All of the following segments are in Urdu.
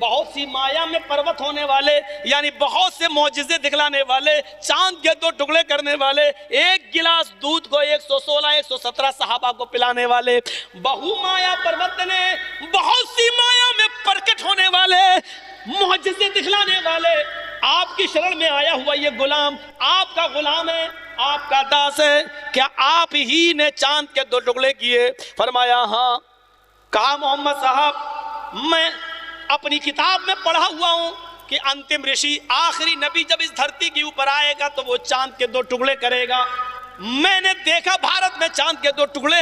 بہت سی مایا میں پروت ہونے والے، یعنی بہت سے معجزے دکھلانے والے، چاند کے 2 ٹکڑے کرنے والے، 1 گلاس دودھ کو 116 117 صحابہ کو پلانے والے، بہو مایا پرورتنے، بہت سی مایا میں پرکٹ ہونے والے، معجزے دکھلانے والے، آپ کی شرن میں آیا ہوا یہ غلام آپ کا غلام ہے، آپ کا داس ہے، کیا آپ ہی نے چاند کے 2 ٹکڑے کیے؟ فرمایا ہاں۔ کہا محمد صاحب میں اپنی کتاب میں پڑھا ہوا ہوں کہ انتم رشی، آخری نبی جب اس دھرتی کے اوپر آئے گا تو وہ چاند کے 2 ٹکڑے کرے گا۔ میں نے دیکھا بھارت میں چاند کے 2 ٹکڑے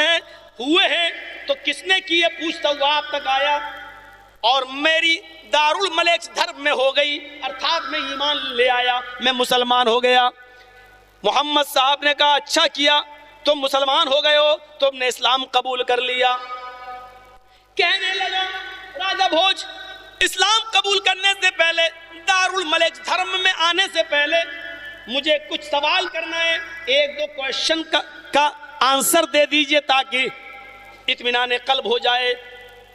ہوئے ہیں، تو کس نے کیے پوچھتا ہوا آپ تک آیا، اور میری دارالملک دھرم میں ہو گئی، ارتھات میں ایمان لے آیا، میں مسلمان ہو گیا۔ محمد صاحب نے کہا اچھا کیا، تم مسلمان ہو گئے ہو، تم نے اسلام قبول کر لیا۔ کہنے لگا راجہ بھوج، اسلام قبول کرنے سے پہلے، دارالملک دھرم میں آنے سے پہلے مجھے کچھ سوال کرنا ہے، 1-2 کوئسچن کا آنسر دے دیجئے تاکہ اطمینان قلب ہو جائے،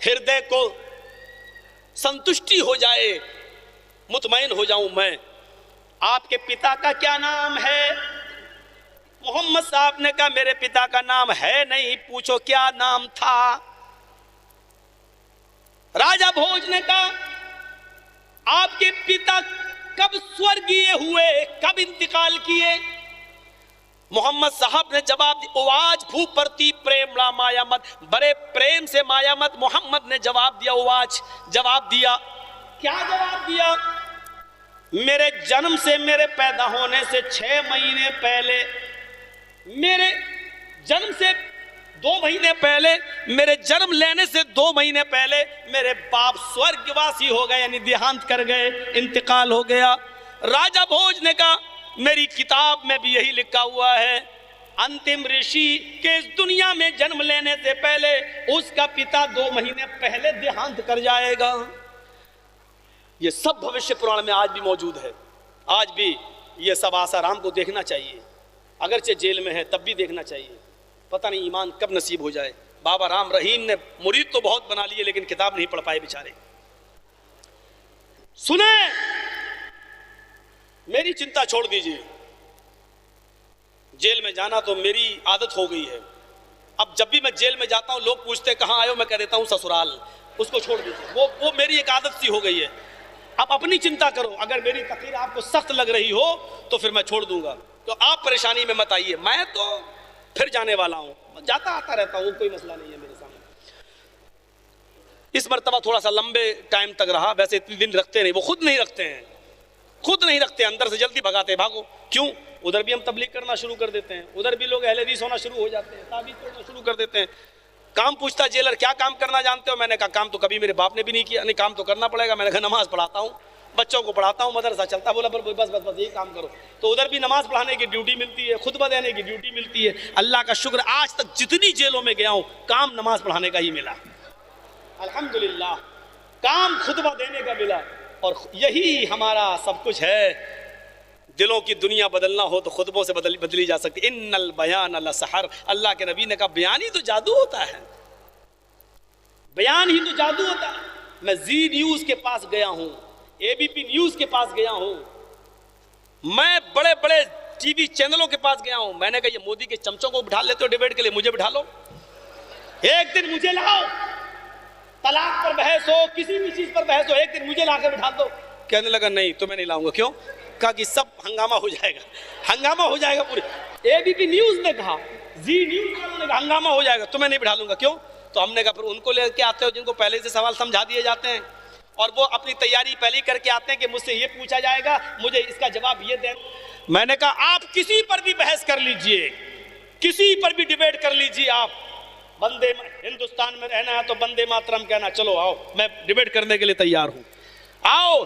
ہردے کو سنتشٹی ہو جائے، مطمئن ہو جاؤں میں۔ آپ کے پتا کا کیا نام ہے؟ محمد صاحب نے کہا میرے پتا کا نام ہے نہیں، پوچھو کیا نام تھا؟ راجہ بھوج نے کہا آپ کے پتا کب سورگیے ہوئے، کب انتقال کیے؟ محمد صاحب نے جواب دی، اواج بھو پرتی پریم لا مایا مت، بڑے پریم سے مایا مت محمد نے جواب دیا، اواج جواب دیا۔ کیا جواب دیا؟ میرے جنم سے، میرے پیدا ہونے سے 6 مہینے پہلے، میرے جنم سے 2 مہینے پہلے، میرے جنم لینے سے 2 مہینے پہلے میرے باپ سورگواسی ہو گئے، یعنی دیہانت کر گئے، انتقال ہو گیا۔ راجہ بھوج نے کہا میری کتاب میں بھی یہی لکھا ہوا ہے، انتم رشی کہ اس دنیا میں جنم لینے سے پہلے اس کا پتا 2 مہینے پہلے دیہانت کر جائے گا۔ یہ سب بھوشیہ پران میں آج بھی موجود ہے، آج بھی یہ سب آثار ہم کو دیکھنا چاہیے، اگرچہ جیل میں ہے تب بھی دیکھنا چاہیے، پتہ نہیں ایمان کب نصیب ہو جائے۔ بابا رام رحیم نے مرید تو بہت بنا لیے لیکن کتاب نہیں پڑھ پائے بیچارے۔ سنیں، میری چنتا چھوڑ دیجئے، جیل میں جانا تو میری عادت ہو گئی ہے، اب جب بھی میں جیل میں جاتا ہوں لوگ پوچھتے کہاں آئے ہو، میں کہہ دیتا ہوں سسرال، اس کو چھوڑ دیجئے، وہ میری ایک عادت سی ہو گئی ہے۔ اب اپنی چنتا کرو، اگر میری تقریر آپ کو سخت لگ رہی ہو تو پھر میں چھوڑ دوں گا، تو آپ پریشانی میں مت آئیے، میں تو پھر جانے والا ہوں، جاتا آتا رہتا ہوں، کوئی مسئلہ نہیں ہے میرے سامنے۔ اس مرتبہ تھوڑا سا لمبے ٹائم تک رہا، ویسے اتنے دن رکھتے نہیں، وہ خود نہیں رکھتے ہیں، خود نہیں رکھتے، اندر سے جلدی بھگاتے، بھاگو۔ کیوں؟ ادھر بھی ہم تبلیغ کرنا شروع کر دیتے ہیں، ادھر بھی لوگ اہل حدیث ہونا شروع ہو جاتے ہیں، تعبیر کرنا شروع کر دیتے ہیں۔ کام پوچھتا جیلر کیا کام کرنا جانتے ہو؟ میں نے کہا کام تو کبھی میرے باپ نے بھی نہیں کیا۔ نہیں، کام تو کرنا پڑے گا۔ میں نے کہا نماز پڑھاتا ہوں، بچوں کو پڑھاتا ہوں، مدرسہ چلتا۔ بولا بس بس بس یہی کام کرو۔ تو ادھر بھی نماز پڑھانے کی ڈیوٹی ملتی ہے، خطبہ دینے کی ڈیوٹی ملتی ہے۔ اللہ کا شکر آج تک جتنی جیلوں میں گیا ہوں کام نماز پڑھانے کا ہی ملا، الحمدللہ، کام خطبہ دینے کا ملا، اور یہی ہمارا سب کچھ ہے۔ دلوں کی دنیا بدلنا ہو تو خطبوں سے بدلی جا سکتی۔ ان البیان لسحر، اللہ کے نبی نے کہا بیان ہی تو جادو ہوتا ہے، بیان ہی تو جادو ہوتا ہے۔ میں زی نیوز کے پاس گیا ہوں، اے بی پی نیوز کے پاس گیا ہوں، میں بڑے بڑے ٹی وی چینلوں کے پاس گیا ہوں، میں نے کہا یہ مودی کے چمچوں کو بٹھا لیتے ہو ڈیبیٹ کے لیے، مجھے بٹھا لو، ایک دن مجھے لاؤ، طلاق پر بحث ہو، کسی بھی چیز پر بحث ہو، ایک دن مجھے لا کے بٹھا دو۔ کہنے لگا نہیں تمہیں نہیں لاؤں گا۔ کیوں؟ کہا کہ سب ہنگامہ ہو جائے گا، ہنگامہ ہو جائے گا پورے۔ اے بی پی نیوز نے کہا، زی نیوز والوں نے کہا ہنگامہ ہو جائے گا، تمہیں نہیں بٹھا لوں گا۔ کیوں؟ تو ہم نے کہا پھر ان کو لے کے آتے ہو جن کو پہلے سے سوال سمجھا دیے جاتے ہیں، اور وہ اپنی تیاری پہلی کر کے آتے ہیں کہ مجھ سے یہ پوچھا جائے گا، مجھے اس کا جواب یہ دیں۔ میں نے کہا آپ کسی پر بھی بحث کر لیجئے، کسی پر بھی ڈیبیٹ کر لیجئے، آپ بندے ہندوستان میں رہنا ہے تو بندے ماترم کہنا، چلو آؤ میں ڈیبیٹ کرنے کے لیے تیار ہوں، آؤ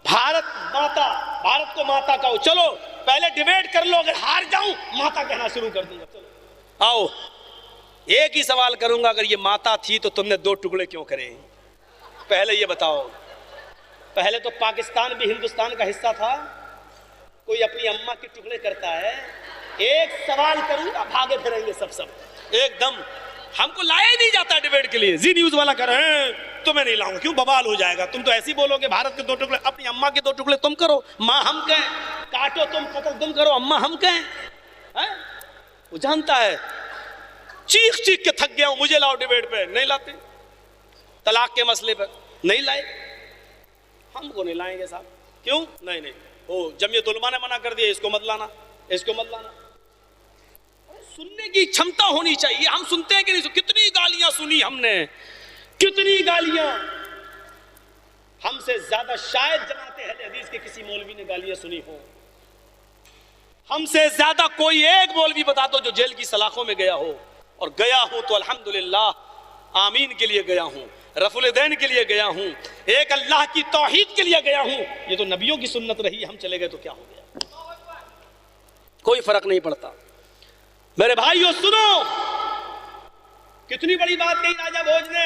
بھارت ماتا، بھارت کو ماتا کہو، چلو پہلے ڈیبیٹ کر لو، اگر ہار جاؤں ماتا کہنا شروع کر دوں گا، چلو آؤ۔ ایک ہی سوال کروں گا، اگر یہ ماتا تھی تو تم نے 2 ٹکڑے کیوں کرے؟ پہلے یہ بتاؤ، پہلے تو پاکستان بھی ہندوستان کا حصہ تھا، کوئی اپنی اماں کے ٹکڑے کرتا ہے؟ ایک سوال کروں گا بھاگے پھریں گے سب ایک دم۔ ہم کو لایا ہی نہیں جاتا ڈیبیٹ کے لیے. زی نیوز والا کر رہے ہیں تمہیں نہیں لاؤں, کیوں بوال ہو جائے گا, تم تو ایسے ہی بولو گے بھارت کے 2 ٹکڑے, اپنی اماں کے 2 ٹکڑے تم کرو, ماں ہم کہیں, کاٹو تم قتل تم کرو, اماں ہم کہیں. وہ جانتا ہے, چیخ چیخ کے تھک گیا ہوں, مجھے لاؤ ڈیبیٹ پہ, نہیں لاتے. طلاق کے مسئلے پر نہیں لائے, ہم کو نہیں لائیں گے صاحب. کیوں؟ نہیں وہ جمعیت علماء نے منع کر دیا, اس کو مت لانا, اس کو مت لانا. سننے کی چھمتا ہونی چاہیے. ہم سنتے ہیں کہ نہیں؟ کتنی گالیاں سنی ہم نے, کتنی گالیاں. ہم سے زیادہ شاید جماعت اہل حدیث کے کسی مولوی نے گالیاں سنی ہو. ہم سے زیادہ کوئی ایک مولوی بتا دو جو جیل کی سلاخوں میں گیا ہو, اور گیا ہوں تو الحمدللہ آمین کے لیے گیا ہوں, رفع الدین کے لیے گیا ہوں, ایک اللہ کی توحید کے لیے گیا ہوں. یہ تو نبیوں کی سنت رہی, ہم چلے گئے تو کیا ہو گیا, کوئی فرق نہیں پڑتا. میرے بھائیو سنو, کتنی بڑی بات کہی راجہ بھوج نے.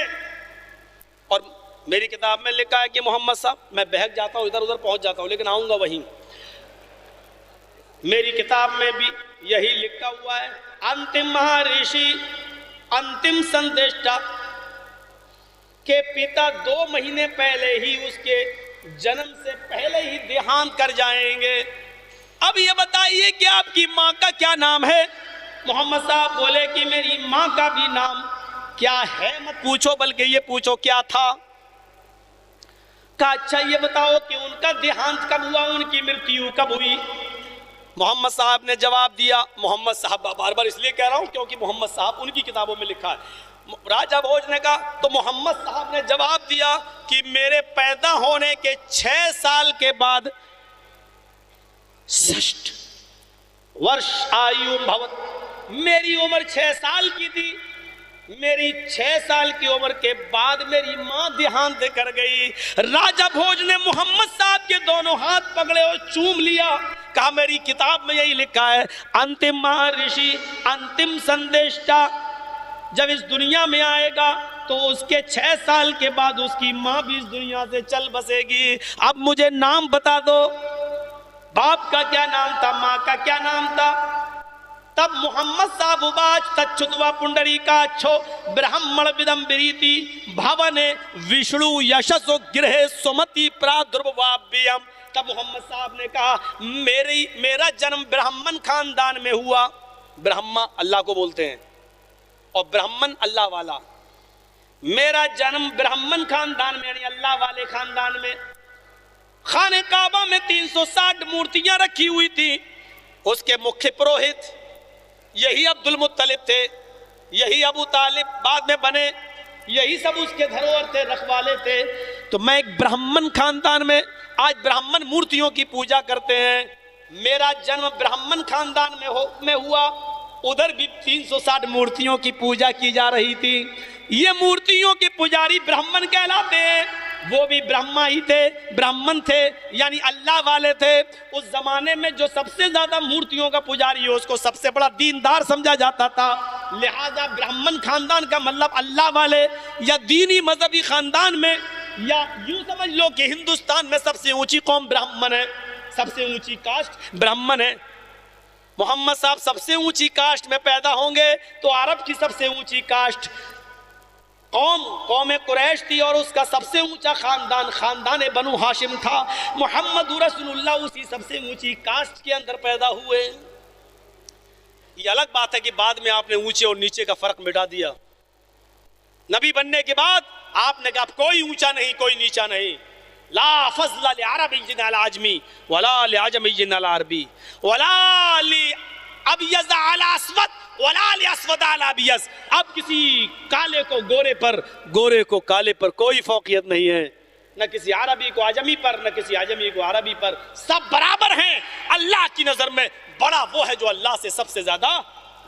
اور میری کتاب میں لکھا ہے کہ محمد صاحب, میں بہک جاتا ہوں, ادھر ادھر پہنچ جاتا ہوں, لیکن آؤں گا وہیں. میری کتاب میں بھی یہی لکھا ہوا ہے, انتم مہارشی انتم سندیشٹا, کہ پتا 2 مہینے پہلے ہی اس کے جنم سے پہلے ہی دیہانت کر جائیں گے. اب یہ بتائیے کہ آپ کی ماں کا کیا نام ہے؟ محمد صاحب بولے کہ میری ماں کا بھی نام کیا ہے مت پوچھو, بلکہ یہ پوچھو کیا تھا. کہا اچھا یہ بتاؤ کہ ان کا دیہانت کب ہوا, ان کی مرتیو کب ہوئی؟ محمد صاحب نے جواب دیا, محمد صاحب بار بار اس لیے کہہ رہا ہوں کیونکہ محمد صاحب ان کی کتابوں میں لکھا ہے. راجہ بھوج نے کہا, تو محمد صاحب نے جواب دیا کہ میرے پیدا ہونے کے 6 سال کے بعد 6 ورش آیو بھوت, میری عمر 6 سال کی تھی, میری 6 سال کی عمر کے بعد میری ماں دیہانت کر گئی. راجہ بھوج نے محمد صاحب کے دونوں ہاتھ پکڑے اور چوم لیا, کہا میری کتاب میں یہی لکھا ہے, انتم مہارشی انتم سندیشٹا, جب اس دنیا میں آئے گا تو اس کے 6 سال کے بعد اس کی ماں بھی اس دنیا سے چل بسے گی. اب مجھے نام بتا دو, باپ کا کیا نام تھا, ماں کا کیا نام تھا؟ تب محمد صاحب باج تچھتوا پنڈری کا چھو برہمن بدم بریتی بھاونے وشنو یشسو گرہ سمتی پرادربھوابیم. تب محمد صاحب نے کہا میرا جنم برہمن خاندان میں ہوا. برہما اللہ کو بولتے ہیں اور برہمن اللہ والا. میرا جنم برہمن خاندان میں یعنی اللہ والے خاندان میں. خانہ کعبہ میں 360 مورتیاں رکھی ہوئی تھی. اس کے مکھیہ پروہت یہی عبد المطلب تھے, یہی ابو طالب بعد میں بنے, یہی سب اس کے دھروہر تھے, رکھوالے تھے. تو میں ایک برہمن خاندان میں, آج برہمن مورتیوں کی پوجا کرتے ہیں, میرا جنم برہمن خاندان میں ہوا. ادھر بھی 360 مورتیوں کی پوجا کی جا رہی تھی. یہ مورتیوں کے پجاری برہمن کہلاتے ہیں. وہ بھی برہما ہی تھے, برہمن تھے یعنی اللہ والے تھے. اس زمانے میں جو سب سے زیادہ مورتیوں کا پجاری ہو اس کو سب سے بڑا دیندار سمجھا جاتا تھا. لہذا برہمن خاندان کا مطلب اللہ والے یا دینی مذہبی خاندان میں, یا یوں سمجھ لو کہ ہندوستان میں سب سے اونچی قوم برہمن ہے, سب سے اونچی کاسٹ برہمن ہے. محمد صاحب سب سے اونچی کاسٹ میں پیدا ہوں گے تو عرب کی سب سے اونچی کاسٹ قوم قریش تھی, اور اس کا سب سے اونچا خاندان بنو ہاشم تھا. محمد رسول اللہ اسی سب سے اونچی کاسٹ کے اندر پیدا ہوئے. یہ الگ بات ہے کہ بعد میں آپ نے اونچے اور نیچے کا فرق مٹا دیا. نبی بننے کے بعد آپ نے کہا کوئی اونچا نہیں کوئی نیچا نہیں. لا فضل لعربی علی عجمی ولا لعجمی علی عربی ولا لابیض علی اسود ولا لاسود علی ابیض. اب کسی کالے کو گورے پر, گورے کو کالے پر کوئی فوقیت نہیں ہے, نہ کسی عربی کو عجمی پر, نہ کسی عجمی کو عربی پر. سب برابر ہیں اللہ کی نظر میں. بڑا وہ ہے جو اللہ سے سب سے زیادہ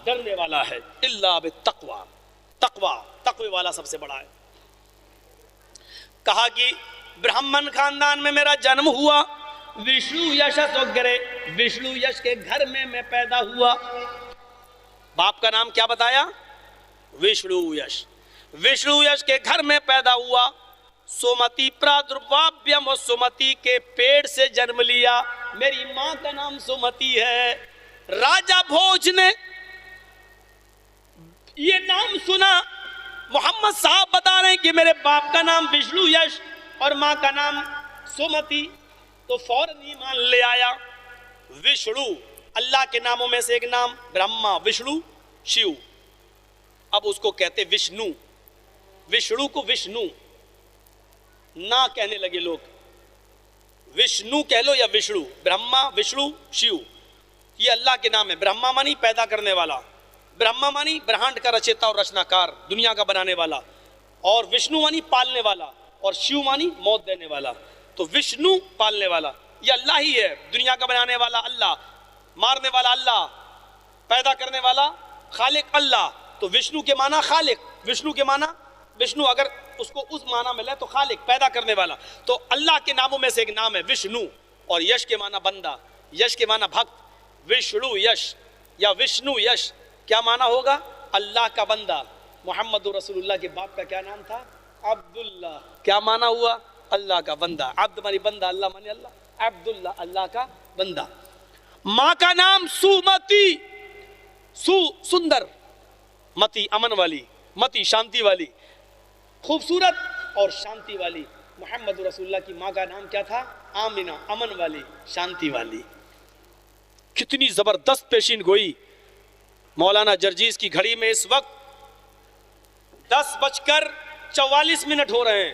ڈرنے والا ہے. الا بالتقوی, تقوی والا سب سے بڑا ہے. کہا کہ برہمن خاندان میں میرا جنم ہوا. وشنو یشس وگرے, وشنو یش کے گھر میں پیدا ہوا. باپ کا نام کیا بتایا؟ وشنو یش. وشنو یش کے گھر میں پیدا ہوا. سومتی پرادربھوابیم, و سومتی کے پیڑ سے جنم لیا. میری ماں کا نام سومتی ہے. راجہ بھوج نے یہ نام سنا، محمد صاحب بتا رہے ہیں کہ میرے باپ کا نام وشنو یش اور ماں کا نام سمتی، تو فوراً ایمان لے آیا۔ وشنو اللہ کے ناموں میں سے ایک نام، برہما، وشنو، شیو، اب اس کو کہتے وشنو، وشنو کو وشنو نہ کہنے لگے لوگ، وشنو کہہ لو یا وشنو، برہما، وشنو، شیو، یہ اللہ کے نام ہے۔ برہما مانی پیدا کرنے والا، برہما مانی برہانڈ کا رچیتا اور رچنا کار، دنیا کا بنانے والا، اور وشنو مانی پالنے والا، اور شیو مانی موت دینے والا۔ تو وشنو پالنے والا یہ اللہ ہی ہے، دنیا کا بنانے والا اللہ، مارنے والا اللہ، پیدا کرنے والا خالق اللہ۔ تو وشنو کے معنی خالق، وشنو کے معنی وشنو، اگر اس کو اس معنی میں لے تو خالق، پیدا کرنے والا۔ تو اللہ کے ناموں میں سے ایک نام ہے وشنو، اور یش کے معنی بندہ، یش کے معنی بھکت، وشنو یش یا وشنو یش کیا معنی ہوگا؟ اللہ کا بندہ۔ محمد رسول اللہ کے باپ کا کیا نام تھا؟ عبداللہ، کیا معنی ہوا؟ اللہ کا بندہ، عبد مانی بندہ، اللہ مانی اللہ، عبداللہ اللہ کا بندہ۔ ماں کا نام سومتی، سو سندر، متی امن والی، متی شانتی والی، خوبصورت اور شانتی والی۔ محمد رسول اللہ کی ماں کا نام کیا تھا؟ آمنہ، امن والی، شانتی والی۔ کتنی زبردست پیشین گوئی۔ مولانا جرجیز کی گھڑی میں اس وقت 10:44 ہو رہے ہیں۔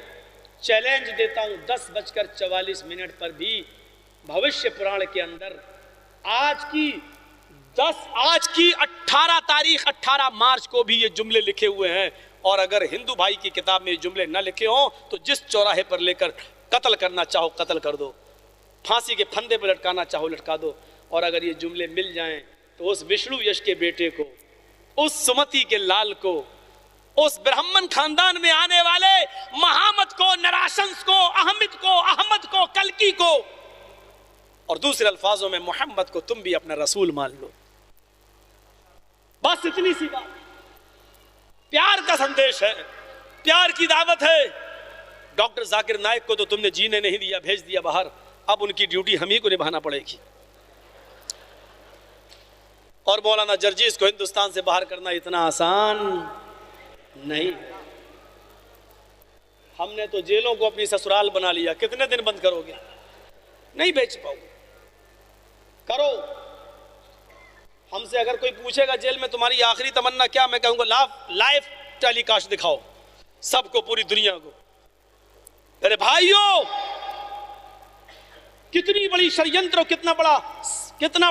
چیلنج دیتا ہوں 10:44 پر بھی بھوشیہ پران کے اندر آج کی 18 تاریخ 18 مارچ کو بھی یہ جملے لکھے ہوئے ہیں، اور اگر ہندو بھائی کی کتاب میں یہ جملے نہ لکھے ہوں تو جس چوراہے پر لے کر قتل کرنا چاہو قتل کر دو، پھانسی کے پھندے پر لٹکانا چاہو لٹکا دو، اور اگر یہ جملے مل جائیں تو اس وشنو یش کے بیٹے کو، اس سمتی کے لال کو، اس برہمن خاندان میں آنے والے مہامت کو، نراشنس کو، احمد کو، کلکی کو، اور دوسرے الفاظوں میں محمد کو تم بھی اپنا رسول مان لو۔ بس اتنی سی بات، پیار کا سندیش ہے، پیار کی دعوت ہے۔ ڈاکٹر ذاکر نائک کو تو تم نے جینے نہیں دیا، بھیج دیا باہر، اب ان کی ڈیوٹی ہم ہی کو نبھانا پڑے گی، اور مولانا جرجیز کو ہندوستان سے باہر کرنا اتنا آسان نہیں۔ ہم نے تو جیلوں کو اپنی سسرال بنا لیا، کتنے دن بند کرو گے؟ نہیں بیچ پاؤ، کرو۔ ہم سے اگر کوئی پوچھے گا جیل میں تمہاری آخری تمنا کیا، میں کہوں گا لائف ٹیلی کاسٹ دکھاؤ سب کو، پوری دنیا کو۔ میرے بھائیوں، کتنی بڑی شریعنتر، کتنا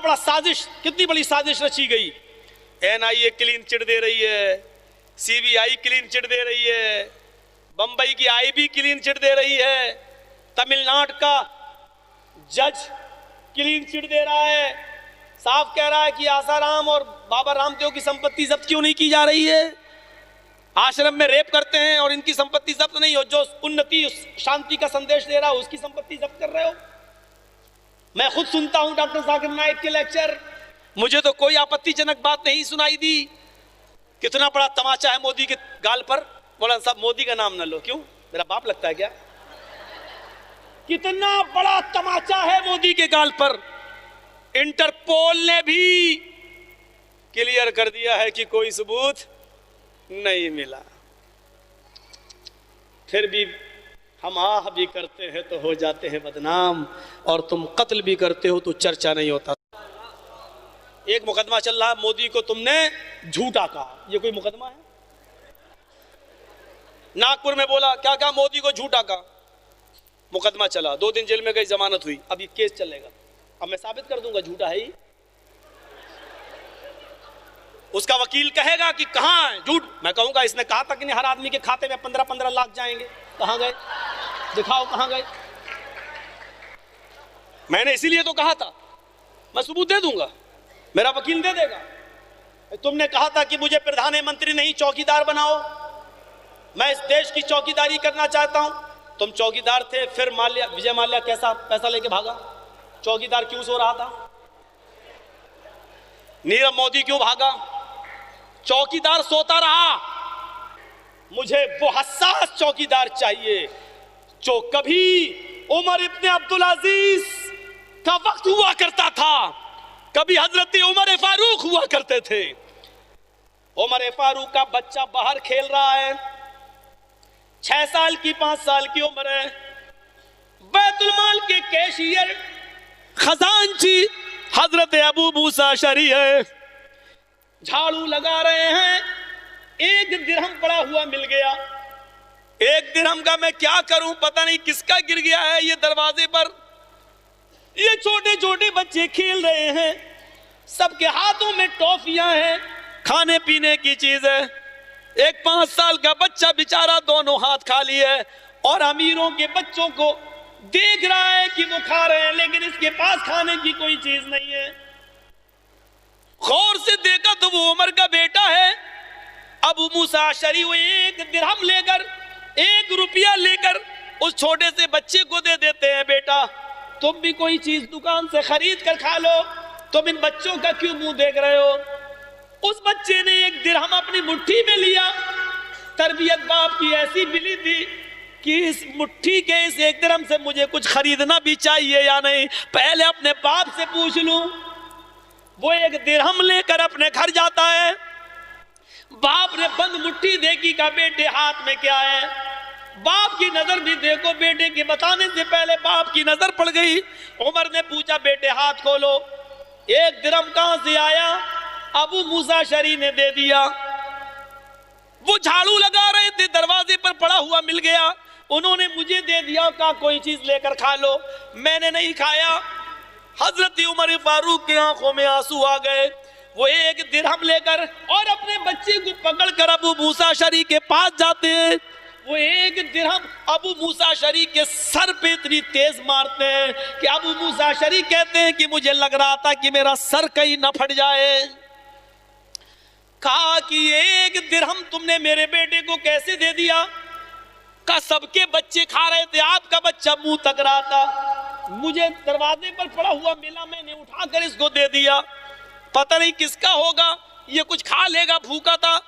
بڑا سازش، کتنی بڑی سازش رچی گئی۔ NIA کلین چٹ دے رہی ہے، CBI کلین چٹ دے رہی ہے، بمبئی کی IB کلین چٹ دے رہی ہے، تمل ناڈو کا جج کلین چٹ دے رہا ہے، صاف کہہ رہا ہے کہ آسارام اور بابا رام دیو کی سمپتی ضبط کیوں نہیں کی جا رہی ہے؟ آشرم میں ریپ کرتے ہیں اور ان کی سمپتی ضبط نہیں ہو، جو انتی شانتی کا سندیش دے رہا ہے اس کی سمپتی ضبط کر رہے ہو۔ میں خود سنتا ہوں ڈاکٹر ذاکر نائک کے لیکچر، مجھے تو کوئی آپتی جنک بات نہیں سنائی دی۔ کتنا بڑا تماچا ہے مودی کے گال پر۔ مولانا صاحب مودی کا نام نہ لو، کیوں؟ میرا باپ لگتا ہے کیا؟ کتنا بڑا تماچا ہے مودی کے گال پر۔ انٹرپول نے بھی کلیئر کر دیا ہے کہ کوئی ثبوت نہیں ملا، پھر بھی ہم آہ بھی کرتے ہیں تو ہو جاتے ہیں بدنام، اور تم قتل بھی کرتے ہو تو چرچا نہیں ہوتا۔ ایک مقدمہ چل رہا، مودی کو تم نے جھوٹا کہا، یہ کوئی مقدمہ ہے؟ ناگپور میں بولا کیا کہا؟ مودی کو جھوٹا کہا، مقدمہ چلا، 2 دن جیل میں گئی، ضمانت ہوئی، اب یہ کیس چلے گا، اب میں ثابت کر دوں گا جھوٹا ہے ہی۔ اس کا وکیل کہے گا کہ کہاں ہے جھوٹ، میں کہوں گا اس نے کہا تھا کہ ہر آدمی کے کھاتے میں 15-15 لاکھ جائیں گے، کہاں گئے؟ دکھاؤ کہاں گئے؟ میں نے اسی لیے تو کہا تھا، میں ثبوت دے دوں گا، میرا وکیل دے دے گا۔ تم نے کہا تھا کہ مجھے پردھان منتری نہیں چوکیدار بناؤ، میں اس دیش کی چوکیداری کرنا چاہتا ہوں۔ تم چوکیدار تھے، پھر وجے مالیہ کیسا پیسہ لے کے بھاگا؟ چوکیدار کیوں سو رہا تھا؟ نیرو مودی کیوں بھاگا؟ چوکیدار سوتا رہا۔ مجھے وہ حساس چوکیدار چاہیے جو کبھی عمر ابن عبدالعزیز کا وقت ہوا کرتا تھا، کبھی حضرت عمر فاروق ہوا کرتے تھے، عمر فاروق کا بچہ باہر کھیل رہا ہے، 6 سال کی 5 سال کی عمر ہے، بیت المال کے کیشیئر خزانچی حضرت ابو موسیٰ اشعری ہے، جھاڑو لگا رہے ہیں، 1 درہم پڑا ہوا مل گیا، 1 درہم کا میں کیا کروں، پتہ نہیں کس کا گر گیا ہے یہ دروازے پر۔ یہ چھوٹے چھوٹے بچے کھیل رہے ہیں، سب کے ہاتھوں میں ٹافیاں ہیں، کھانے پینے کی چیز ہے، ایک 5 سال کا بچہ بیچارہ دونوں ہاتھ خالی ہے، اور امیروں کے بچوں کو دیکھ رہا ہے کہ وہ کھا رہے ہیں لیکن اس کے پاس کھانے کی کوئی چیز نہیں ہے۔ غور سے دیکھا تو وہ عمر کا بیٹا ہے، ابو موسیٰ اشعری، وہ 1 درہم لے کر، 1 روپیہ لے کر اس چھوٹے سے بچے کو دے دیتے ہیں، بیٹا تم بھی کوئی چیز دکان سے خرید کر کھا لو، تم ان بچوں کا کیوں منہ دیکھ رہے ہو؟ اس بچے نے 1 درہم اپنی مٹھی میں لیا، تربیت باپ کی ایسی ملی تھی کہ اس مٹھی کے اس 1 درہم سے مجھے کچھ خریدنا بھی چاہیے یا نہیں، پہلے اپنے باپ سے پوچھ لوں۔ وہ 1 درہم لے کر اپنے گھر جاتا ہے، باپ نے بند مٹھی دیکھی، کہا بیٹے ہاتھ میں کیا ہے؟ باپ کی نظر بھی دیکھو، بیٹے کے بتانے سے پہلے باپ کی نظر پڑ گئی۔ عمر نے پوچھا بیٹے ہاتھ کھولو، 1 درہم کہاں سے آیا؟ ابو موسیٰ اشعری نے دے دیا۔ وہ جھاڑو لگا رہے تھے، دروازے پر پڑا ہوا مل گیا، انہوں نے مجھے دے دیا، کہا کوئی چیز لے کر کھا لو، میں نے نہیں کھایا۔ حضرت عمر فاروق کی آنکھوں میں آنسو آ گئے، وہ 1 درہم لے کر اور اپنے بچے کو پکڑ کر ابو موسیٰ اشعری کے پاس جاتے ہیں، وہ 1 درہم ابو موسیٰ اشعری کے سر پہ اتنی تیز مارتے ہیں کہ ابو موسیٰ اشعری کہتے ہیں کہ مجھے لگ رہا تھا کہ میرا سر کہیں نہ پھٹ جائے۔ کہا کہ یہ 1 درہم تم نے میرے بیٹے کو کیسے دے دیا؟ کہا سب کے بچے کھا رہے تھے، آپ کا بچہ منہ تک رہا تھا، مجھے دروازے پر پڑا ہوا ملا، میں نے اٹھا کر اس کو دے دیا، پتہ نہیں کس کا ہوگا، یہ کچھ کھا لے گا، بھوکا تھا۔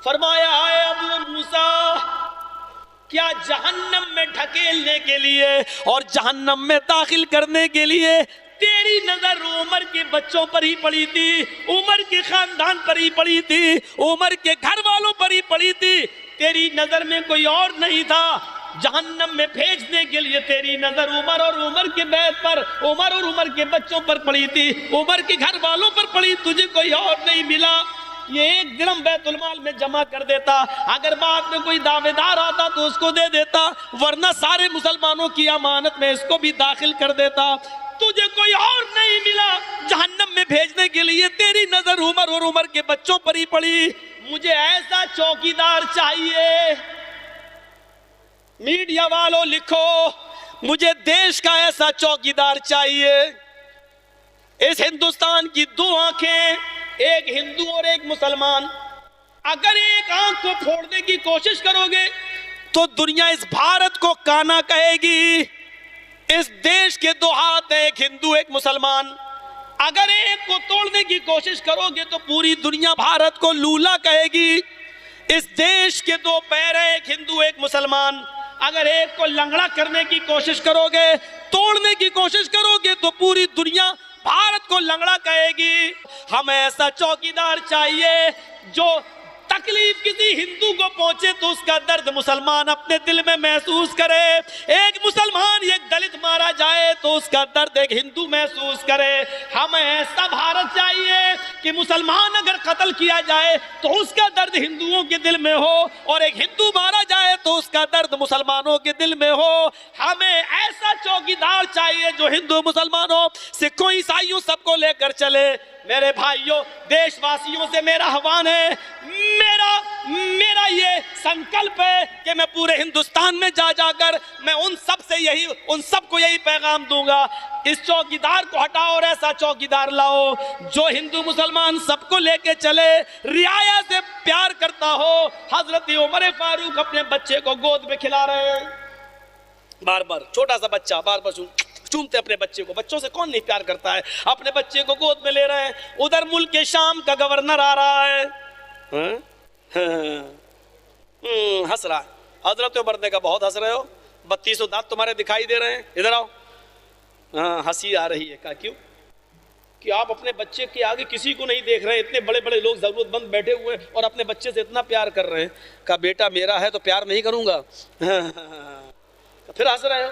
فرمایا اے ابو موسیٰ، کیا جہنم میں ڈھکیلنے کے لیے اور جہنم میں داخل کرنے کے لیے تیری نظر عمر کے بچوں پر ہی پڑی تھی، عمر کے خاندان پر ہی پڑی تھی، عمر کے گھر والوں پر ہی پڑی تھی، تیری نظر میں کوئی اور نہیں تھا؟ جہنم میں بھیجنے کے لیے تیری نظر عمر اور عمر کے بیت پر، عمر اور عمر کے بچوں پر پڑی تھی، عمر کے گھر والوں پر پڑی، تجھے کوئی اور نہیں ملا۔ یہ 1 درہم بیت المال میں جمع کر دیتا، اگر بعد میں کوئی دعوے دار آتا تو اس کو دے دیتا، ورنہ سارے مسلمانوں کی امانت میں اس کو بھی داخل کر دیتا۔ تجھے کوئی اور نہیں ملا، جہنم میں بھیجنے کے لیے تیری نظر عمر اور عمر کے بچوں پر ہی پڑی، مجھے ایسا چوکیدار چاہیے۔ میڈیا والوں لکھو، مجھے دیش کا ایسا چوکیدار چاہیے۔ اس ہندوستان کی 2 آنکھیں، ایک ہندو اور ایک مسلمان، اگر ایک آنکھ کو پھوڑنے کی کوشش کرو گے تو دنیا اس بھارت کو کانا کہے گی۔ اس دیش کے 2 ہاتھ ہیں، ایک ہندو ایک مسلمان، اگر ایک کو توڑنے کی کوشش کرو گے تو پوری دنیا بھارت کو لولا کہے گی۔ اس دیش کے 2 پیر ہیں، ایک ہندو ایک مسلمان، اگر ایک کو لنگڑا کرنے کی کوشش کرو گے، توڑنے کی کوشش کرو گے تو پوری دنیا بھارت کو لنگڑا کہے گی۔ ہمیں ایسا چوکیدار چاہیے جو تکلیف کسی ہندو کو پہنچے تو اس کا درد مسلمان اپنے دل میں محسوس کرے، ایک مسلمان ایک دلت مارا جائے تو اس کا درد ایک ہندو محسوس کرے۔ ہمیں ایسا بھارت چاہیے کہ مسلمان اگر قتل کیا جائے تو اس کا درد ہندوؤں کے دل میں ہو، اور ایک ہندو مارا جائے تو اس کا درد مسلمانوں کے دل میں ہو۔ ہمیں ایسا چوکیدار چاہیے جو ہندو مسلمانوں سکھوں عیسائیوں سب کو لے کر چلے۔ میرے بھائیوں، دیش واسیوں سے میرا آہوان ہے، میرا یہ سنکلپ ہے کہ میں پورے ہندوستان میں جا کر میں ان سب کو یہی پیغام دوں گا، اس چوکیدار کو ہٹاؤ اور ایسا چوکیدار لاؤ جو ہندو مسلمان سب کو لے کے چلے، رعایا سے پیار کرتا ہو۔ حضرت عمر فاروق اپنے بچے کو گود میں کھلا رہے ہیں، بار بار چھوٹا سا بچہ بار بار چومتے اپنے بچے کو، بچوں سے کون نہیں پیار کرتا ہے، اپنے بچے کو گود میں لے رہے ہیں۔ ادھر ملک کے شام کا گورنر آ رہا ہے، ہنس رہا ہے۔ حضرت عمر نے کہا بہت ہنس رہے ہو، 3200 دانت تمہارے دکھائی دے رہے ہیں، ادھر آؤ۔ ہنسی آ رہی ہے، کہا کیوں؟ کہ آپ اپنے بچے کے آگے کسی کو نہیں دیکھ رہے ہیں, اتنے بڑے بڑے لوگ ضرورت مند بیٹھے ہوئے ہیں اور اپنے بچے سے اتنا پیار کر رہے ہیں. کہا بیٹا میرا ہے تو پیار نہیں کروں گا؟ پھر ہنس رہے ہو.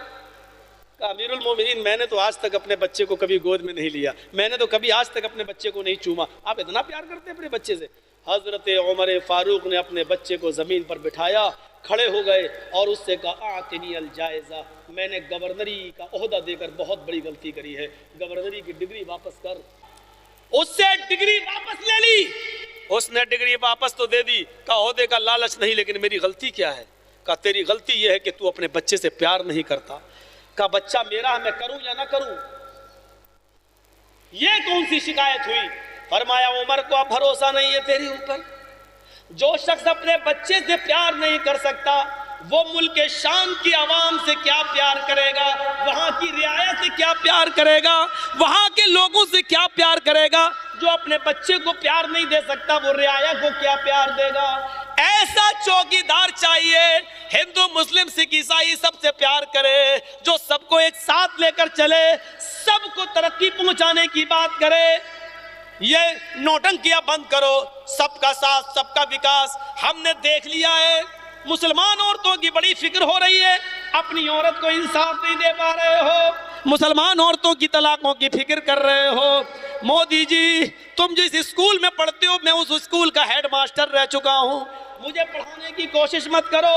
کہا امیر المومنین میں نے تو آج تک اپنے بچے کو کبھی گود میں نہیں لیا, میں نے تو کبھی آج تک اپنے بچے کو نہیں چوما, آپ اتنا پیار کرتے ہیں اپنے بچے سے؟ حضرت عمر فاروق نے اپنے بچے کو زمین پر بٹھایا, کھڑے ہو گئے اور اس سے کہا اعطنی الجائزہ, میں نے گورنری کا عہدہ دے کر بہت بڑی غلطی کری ہے, گورنری کی ڈگری واپس کر. اس سے ڈگری واپس لے لی, اس نے ڈگری واپس تو دے دی. کہا عہدے کا لالچ نہیں, لیکن میری غلطی کیا ہے؟ کہا تیری غلطی یہ ہے کہ تو اپنے بچے سے پیار نہیں کرتا. کہا بچہ میرا ہے, میں کروں یا نہ کروں؟ یہ کون سی شکایت ہوئی؟ فرمایا عمر کو اب بھروسہ نہیں ہے تیری اوپر. جو شخص اپنے بچے سے پیار نہیں کر سکتا وہ ملک شام کی عوام سے کیا پیار کرے گا, وہاں کی رعایا سے کیا پیار کرے گا, وہاں کے لوگوں سے کیا پیار کرے گا؟ جو اپنے بچے کو پیار نہیں دے سکتا وہ رعایا کو کیا پیار دے گا؟ ایسا چوکیدار چاہیے ہندو مسلم سکھ عیسائی سب سے پیار کرے, جو سب کو ایک ساتھ لے کر چلے, سب کو ترقی پہنچانے کی بات کرے. یہ نوٹنکیاں بند کرو, سب کا ساتھ سب کا وکاس. ہم نے دیکھ لیا ہے مسلمان عورتوں کی بڑی فکر ہو رہی ہے, اپنی عورت کو انصاف نہیں دے پا رہے ہو, مسلمان عورتوں کی طلاقوں کی فکر کر رہے ہو. مودی جی تم جس اسکول میں پڑھتے ہو میں اس اسکول کا ہیڈ ماسٹر رہ چکا ہوں, مجھے پڑھانے کی کوشش مت کرو.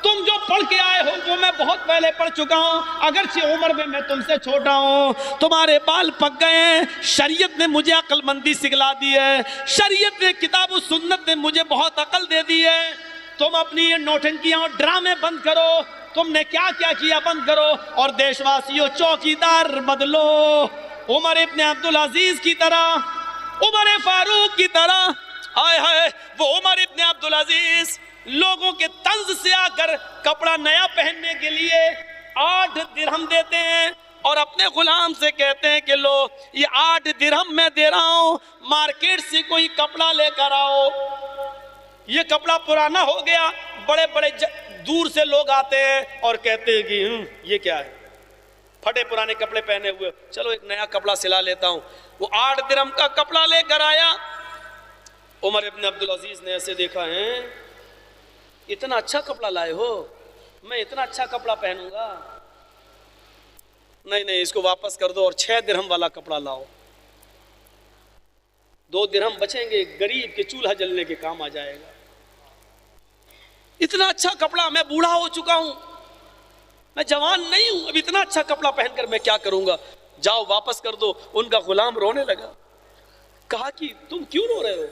تم جو پڑھ کے آئے ہو وہ میں بہت پہلے پڑھ چکا ہوں, اگرچہ عمر میں تم سے چھوٹا ہوں. تمہارے بال پک گئے ہیں, شریعت نے مجھے عقل مندی سکھلا دی ہے, شریعت نے کتاب و سنت نے مجھے بہت عقل دے دی ہے. تم اپنی یہ نوٹنکیاں اور ڈرامے بند کرو, تم نے کیا کیا کیا بند کرو, اور دیش واسیوں چوکیدار بدلو. عمر ابن عبدالعزیز کی طرح, عمر فاروق کی طرح. آئے ہائے وہ عمر ابن عبدالعزیز لوگوں کے طنز سے آ کر کپڑا نیا پہننے کے لیے 8 درہم دیتے ہیں اور اپنے غلام سے کہتے ہیں کہ لو یہ 8 درہم میں دے رہا ہوں, مارکیٹ سے کوئی کپڑا لے کر آؤ. یہ کپڑا پرانا ہو گیا, بڑے بڑے دور سے لوگ آتے ہیں اور کہتے ہیں کہ یہ کیا ہے, پھٹے پرانے کپڑے پہنے ہوئے, چلو ایک نیا کپڑا سلا لیتا ہوں. وہ 8 درہم کا کپڑا لے کر آیا. عمر ابن عبدالعزیز نے ایسے دیکھا ہے, اتنا اچھا کپڑا لائے ہو, میں اتنا اچھا کپڑا پہنوں گا؟ نہیں اس کو واپس کر دو اور 6 درہم والا کپڑا لاؤ. 2 درہم بچیں گے, غریب کے چولہا جلنے کے کام آ جائے گا. اتنا اچھا کپڑا, میں بوڑھا ہو چکا ہوں, میں جوان نہیں ہوں, اب اتنا اچھا کپڑا پہن کر میں کیا کروں گا؟ جاؤ واپس کر دو. ان کا غلام رونے لگا. کہا کہ تم کیوں رو رہے ہو؟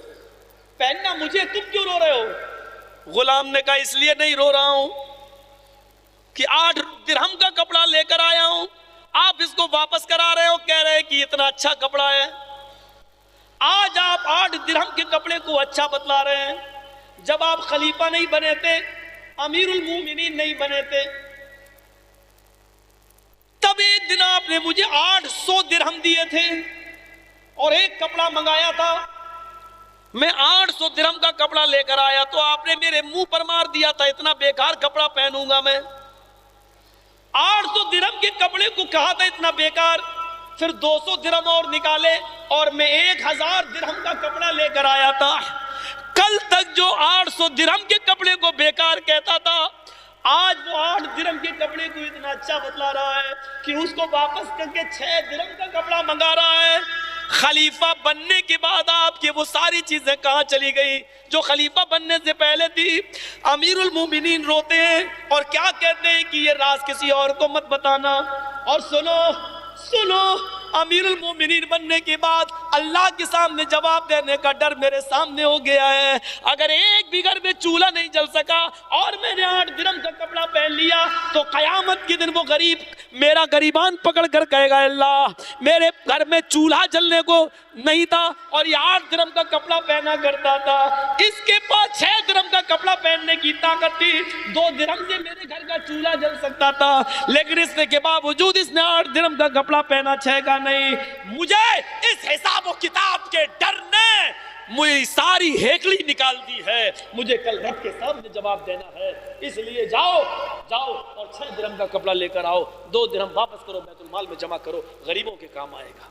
پہننا مجھے, تم کیوں رو رہے ہو؟ غلام نے کہا اس لیے نہیں رو رہا ہوں کہ 8 درہم کا کپڑا لے کر آیا ہوں, آپ اس کو واپس کرا رہے ہو, کہہ رہے کہ اتنا اچھا کپڑا ہے. آج آپ 8 درہم کے کپڑے کو اچھا بتلا رہے ہیں. جب آپ خلیفہ نہیں بنے تھے, امیر المومنین نہیں بنے تھے, تب ایک دن آپ نے مجھے 800 درہم دیے تھے اور ایک کپڑا منگایا تھا. میں 800 درہم کا کپڑا لے کر آیا تو آپ نے میرے منہ پر مار دیا تھا, اتنا بیکار کپڑا پہنوں گا میں. 800 درہم کے کپڑے کو کہا تھا اتنا بیکار, پھر 200 درہم اور نکالے اور میں 1000 درہم کا کپڑا لے کر آیا تھا. کل تک جو 800 درہم کے کپڑے کو بیکار کہتا تھا, آج وہ 8 درہم کے کپڑے کو اتنا اچھا بتلا رہا ہے کہ اس کو واپس کر کے 6 درہم کا کپڑا منگا رہا ہے. خلیفہ بننے کے بعد آپ کی وہ ساری چیزیں کہاں چلی گئی جو خلیفہ بننے سے پہلے تھی؟ امیر المومنین روتے ہیں اور کیا کہتے ہیں کہ یہ راز کسی اور کو مت بتانا. اور سنو امیر المومنین بننے کے بعد اللہ کے سامنے جواب دینے کا ڈر میرے سامنے ہو گیا ہے. اگر ایک بھی گھر میں چولہا نہیں جل سکا اور میں نے 8 درہم کا کپڑا پہن لیا تو قیامت کے دن وہ غریب میرا غریبان پکڑ کر کہے گا اللہ میرے گھر میں چولہا جلنے کو نہیں تھا اور یہ 8 درہم کا کپڑا پہنا کرتا تھا. اس کے پاس 6 درہم کا کپڑا پہننے کی طاقت تھی, 2 درہم سے میرے گھر کا چولہا جل سکتا تھا, لیکن اس کے باوجود اس نے 8 درہم کا کپڑا پہنا 6 کا نہیں. مجھے اس حساب و کتاب کے ڈر نے مجھے ساری ہیکلی نکال دی ہے, مجھے کل رب کے سامنے جواب دینا ہے. اس لیے جاؤ اور 6 درہم کا کپڑا لے کر آؤ, 2 درہم واپس کرو, بیت المال میں جمع کرو, غریبوں کے کام آئے گا.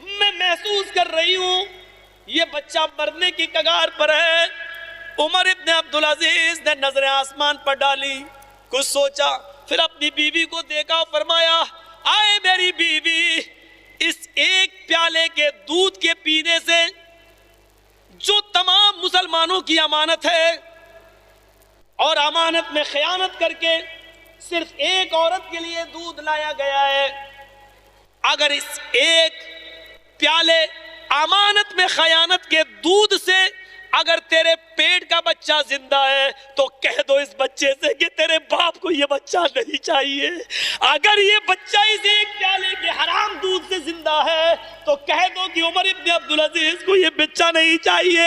میں محسوس کر رہی ہوں یہ بچہ مرنے کی کگار پر ہے۔ عمر ابن عبدالعزیز نے نظریں آسمان پر ڈالی، کچھ سوچا، پھر اپنی بیوی کو دیکھا، فرمایا آئے میری بیوی، اس ایک پیالے کے دودھ کے پینے سے جو تمام مسلمانوں کی امانت ہے اور امانت میں خیانت کر کے صرف ایک عورت کے لیے دودھ لایا گیا ہے، اگر اس ایک پیالے امانت میں خیانت کے دودھ سے اگر تیرے پیٹ کا بچہ زندہ ہے تو کہہ دو اس بچے سے کہ تیرے باپ کو یہ بچہ نہیں چاہیے۔ اگر یہ بچہ اس ایک پیالے کے حرام دودھ سے زندہ ہے تو کہہ دو کہ عمر ابن عبدالعزیز کو یہ بچہ نہیں چاہیے،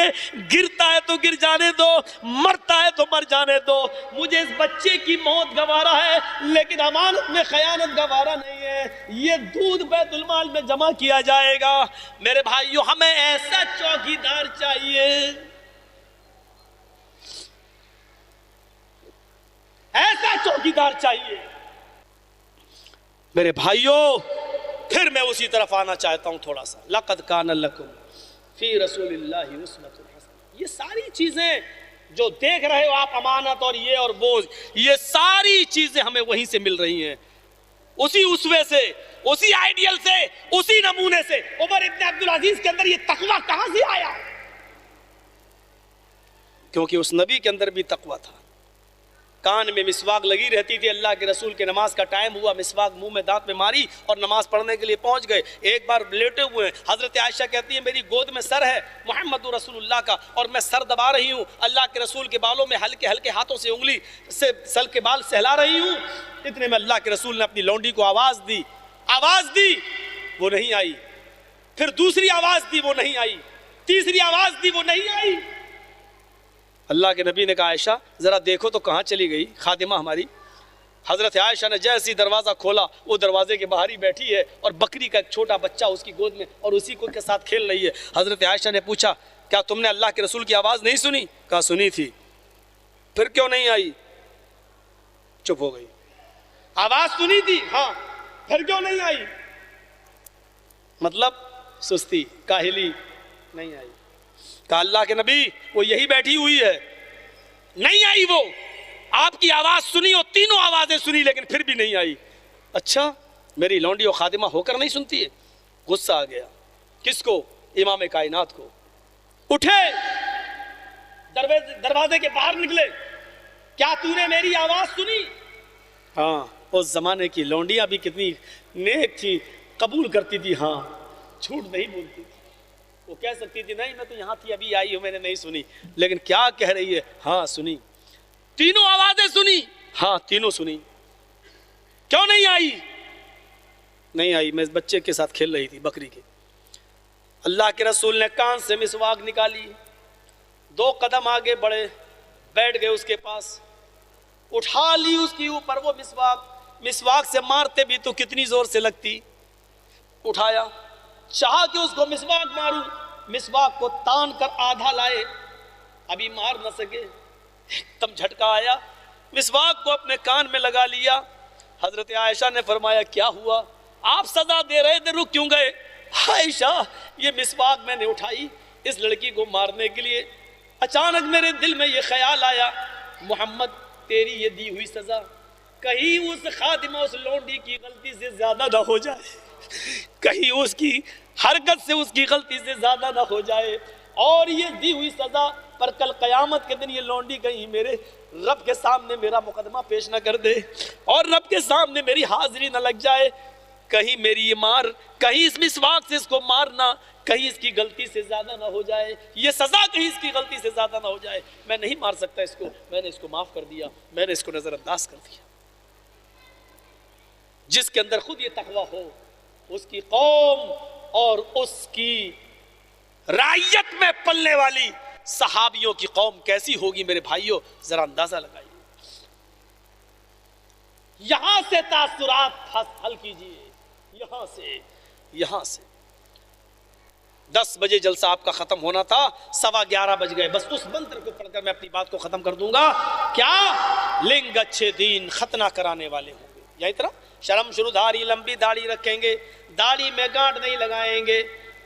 گرتا ہے تو گر جانے دو، مرتا ہے تو مر جانے دو، مجھے اس بچے کی موت گوارا ہے لیکن امانت میں خیانت گوارا نہیں ہے، یہ دودھ بیت المال میں جمع کیا جائے گا۔ میرے بھائیو، ہمیں ایسا چوکیدار چاہیے، ایسا چوکیدار چاہیے۔ میرے بھائیوں، پھر میں اسی طرف آنا چاہتا ہوں تھوڑا سا۔ لَقَدْ كَانَ لَكُمْ فِي رَسُولِ اللَّهِ أُسْوَةٌ حَسَنَةٌ، یہ ساری چیزیں جو دیکھ رہے ہو آپ، امانت اور یہ اور وہ، یہ ساری چیزیں ہمیں وہیں سے مل رہی ہیں، اسی اسوے سے، اسی آئیڈیل سے، اسی نمونے سے۔ عمر ابن عبدالعزیز کے اندر یہ تقویٰ کہاں سے آیا؟ کیونکہ اس نبی کے اندر بھی تقویٰ تھا، کان میں مسواک لگی رہتی تھی، اللہ کے رسول کے نماز کا ٹائم ہوا، مسواک منہ میں دانت میں ماری اور نماز پڑھنے کے لیے پہنچ گئے۔ ایک بار لیٹے ہوئے ہیں، حضرت عائشہ کہتی ہے میری گود میں سر ہے محمد رسول اللہ کا اور میں سر دبا رہی ہوں، اللہ کے رسول کے بالوں میں ہلکے ہلکے ہاتھوں سے انگلی سے سل کے بال سہلا رہی ہوں۔ اتنے میں اللہ کے رسول نے اپنی لونڈی کو آواز دی، وہ نہیں آئی، پھر دوسری آواز دی، وہ نہیں آئی، تیسری آواز دی، وہ نہیں آئی۔ اللہ کے نبی نے کہا عائشہ ذرا دیکھو تو کہاں چلی گئی خادمہ ہماری؟ حضرت عائشہ نے جیسے دروازہ کھولا، وہ دروازے کے باہر ہی بیٹھی ہے اور بکری کا ایک چھوٹا بچہ اس کی گود میں اور اسی کو کے ساتھ کھیل رہی ہے۔ حضرت عائشہ نے پوچھا کیا تم نے اللہ کے رسول کی آواز نہیں سنی؟ کہا سنی تھی۔ پھر کیوں نہیں آئی؟ چپ ہو گئی۔ آواز سنی تھی، ہاں، پھر کیوں نہیں آئی؟ مطلب سستی، کاہلی، نہیں آئی۔ کہا اللہ کے نبی وہ یہی بیٹھی ہوئی ہے، نہیں آئی، وہ آپ کی آواز سنی اور تینوں آوازیں سنی لیکن پھر بھی نہیں آئی۔ اچھا میری لونڈی اور خادمہ ہو کر نہیں سنتی ہے؟ غصہ آ گیا۔ کس کو؟ امام کائنات کو۔ اٹھے، دروازے کے باہر نکلے، کیا تو نے میری آواز سنی؟ ہاں، اس زمانے کی لونڈیاں بھی کتنی نیک تھی، قبول کرتی تھی، ہاں، جھوٹ نہیں بولتی تھی۔ وہ کہہ سکتی تھی نہیں میں تو یہاں تھی، ابھی آئی ہوں، میں نے نہیں سنی، لیکن کیا کہہ رہی ہے؟ ہاں سنی۔ تینوں آوازیں سنی؟ ہاں تینوں سنی۔ کیوں نہیں آئی؟ نہیں آئی، میں اس بچے کے ساتھ کھیل رہی تھی، بکری کے۔ اللہ کے رسول نے کان سے مسواک نکالی، 2 قدم آگے بڑھے، بیٹھ گئے اس کے پاس، اٹھا لی اس کے اوپر وہ مسواک سے مارتے بھی تو کتنی زور سے لگتی، اٹھایا، چاہا کہ اس کو مسواک ماروں، مسواک کو تان کر آدھا لائے، ابھی مار نہ سکے، ایک دم جھٹکا آیا، مسواک کو اپنے کان میں لگا لیا۔ حضرت عائشہ نے فرمایا کیا ہوا؟ آپ سزا دے رہے تھے، رک کیوں گئے؟ عائشہ یہ مسواک میں نے اٹھائی اس لڑکی کو مارنے کے لیے، اچانک میرے دل میں یہ خیال آیا محمد تیری یہ دی ہوئی سزا کہیں اس خادمہ اس لونڈی کی غلطی سے زیادہ نہ ہو جائے، کہیں اس کی حرکت سے اس کی غلطی سے زیادہ نہ ہو جائے، اور یہ دی ہوئی سزا پر کل قیامت کے دن یہ لونڈی کہیں میرے رب کے سامنے میرا مقدمہ پیش نہ کر دے اور رب کے سامنے میری حاضری نہ لگ جائے، کہیں میری یہ مار، کہیں اس مسواک سے اس کو مارنا کہیں اس کی غلطی سے زیادہ نہ ہو جائے، یہ سزا کہیں اس کی غلطی سے زیادہ نہ ہو جائے، میں نہیں مار سکتا اس کو، میں نے اس کو معاف کر دیا، میں نے اس کو نظر انداز کر دیا۔ جس کے اندر خود یہ تقویٰ ہو، اس کی قوم اور اس کی رعیت میں پلنے والی صحابیوں کی قوم کیسی ہوگی میرے بھائیوں، ذرا اندازہ لگائیے۔ یہاں سے تاثرات حل کیجئے، یہاں سے 10 بجے جلسہ آپ کا ختم ہونا تھا، 11:15 بج گئے، بس اس منتر کو پڑھ کر میں اپنی بات کو ختم کر دوں گا۔ کیا؟ لنگ اچھے دین ختنہ کرانے والے ہوں گے، یا اتنا شرم شروع دھاری لمبی داڑھی رکھیں گے، داڑھی میں گانٹ نہیں لگائیں گے،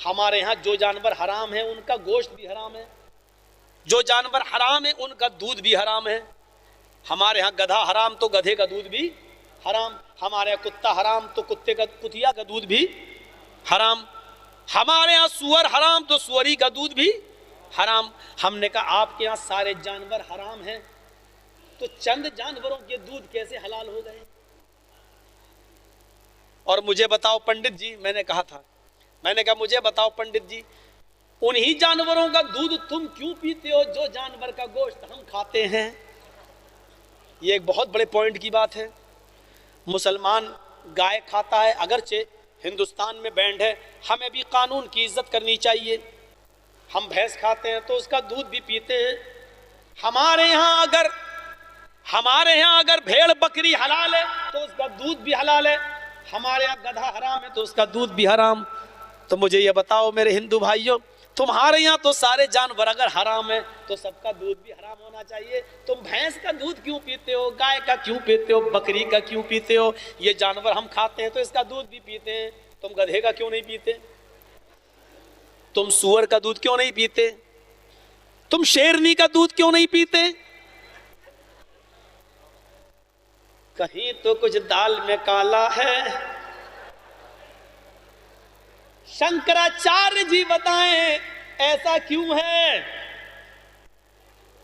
ہمارے یہاں جو جانور حرام ہے ان کا گوشت بھی حرام ہے، جو جانور حرام ہے ان کا دودھ بھی حرام ہے. ہمارے یہاں گدھا حرام تو گدھے کا دودھ بھی حرام، ہمارے یہاں کتا حرام تو کتیا کا دودھ بھی حرام، ہمارے یہاں سور حرام تو سوری کا دودھ بھی حرام. ہم نے کہا آپ کے یہاں سارے جانور حرام ہیں تو چند جانوروں کے دودھ کیسے حلال ہو گئے؟ اور مجھے بتاؤ پنڈت جی، میں نے کہا مجھے بتاؤ پنڈت جی، انہی جانوروں کا دودھ تم کیوں پیتے ہو جو جانور کا گوشت ہم کھاتے ہیں؟ یہ ایک بہت بڑے پوائنٹ کی بات ہے. مسلمان گائے کھاتا ہے، اگرچہ ہندوستان میں بینڈ ہے، ہمیں بھی قانون کی عزت کرنی چاہیے. ہم بھینس کھاتے ہیں تو اس کا دودھ بھی پیتے ہیں. ہمارے یہاں اگر بھیڑ بکری حلال ہے تو اس کا دودھ بھی حلال ہے، ہمارے یہاں گدھا حرام ہے تو اس کا دودھ بھی حرام. تو مجھے یہ بتاؤ میرے ہندو بھائیوں، تمہارے یہاں تو سارے جانور اگر حرام ہے تو سب کا دودھ بھی حرام ہونا چاہیے. تم بھینس کا دودھ کیوں پیتے ہو، گائے کا کیوں پیتے ہو، بکری کا کیوں پیتے ہو؟ یہ جانور ہم کھاتے ہیں تو اس کا دودھ بھی پیتے ہیں. تم گدھے کا کیوں نہیں پیتے؟ تم سور کا دودھ کیوں نہیں پیتے؟ تم شیرنی کا دودھ کیوں نہیں پیتے؟ کہیں تو کچھ دال میں کالا ہے. شنکراچاریہ جی بتائیں ایسا کیوں ہے؟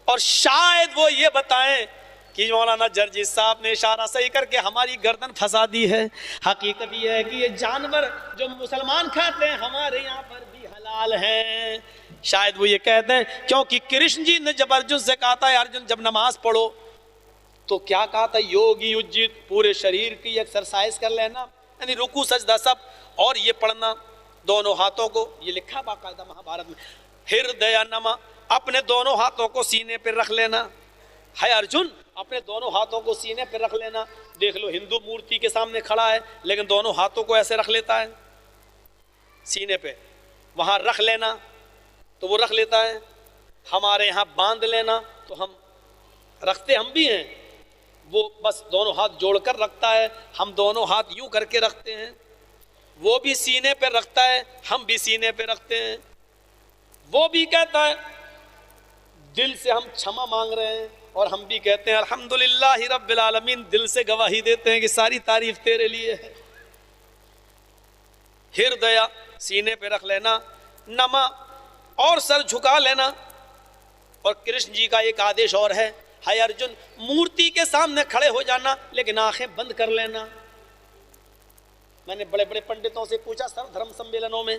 اور شاید وہ یہ بتائیں کہ مولانا جرجی صاحب نے اشارہ صحیح کر کے ہماری گردن پھنسا دی ہے. حقیقت یہ ہے کہ یہ جانور جو مسلمان کھاتے ہیں ہمارے یہاں پر بھی حلال ہیں. شاید وہ یہ کہتے ہیں کیونکہ کرشن جی نے جب ارجن سے کہا تھا ارجن جب نماز پڑھو تو کیا کہا تھا؟ یوگی یجت، پورے شریر کی ایکسرسائز کر لینا، یعنی رکوع سجدہ سب، اور یہ پڑھنا دونوں ہاتھوں کو، یہ لکھا باقاعدہ مہابھارت میں، ہردیا نما، اپنے دونوں ہاتھوں کو سینے پہ رکھ لینا. ہے ارجن اپنے دونوں ہاتھوں کو سینے پہ رکھ لینا. دیکھ لو ہندو مورتی کے سامنے کھڑا ہے لیکن دونوں ہاتھوں کو ایسے رکھ لیتا ہے سینے پہ، وہاں رکھ لینا تو وہ رکھ لیتا ہے. ہمارے یہاں باندھ لینا تو ہم رکھتے ہم بھی ہیں، وہ بس دونوں ہاتھ جوڑ کر رکھتا ہے، ہم دونوں ہاتھ یوں کر کے رکھتے ہیں. وہ بھی سینے پہ رکھتا ہے، ہم بھی سینے پہ رکھتے ہیں. وہ بھی کہتا ہے دل سے ہم چھما مانگ رہے ہیں، اور ہم بھی کہتے ہیں الحمدللہ رب العالمین، دل سے گواہی دیتے ہیں کہ ساری تعریف تیرے لیے ہے. ہردیا سینے پہ رکھ لینا، نما اور سر جھکا لینا. اور کرشن جی کا ایک آدیش اور ہے ارجن مورتی کے سامنے کھڑے ہو جانا لیکن آنکھیں بند کر لینا. میں نے بڑے بڑے پنڈتوں سے پوچھا سر دھرم سمیلنوں میں،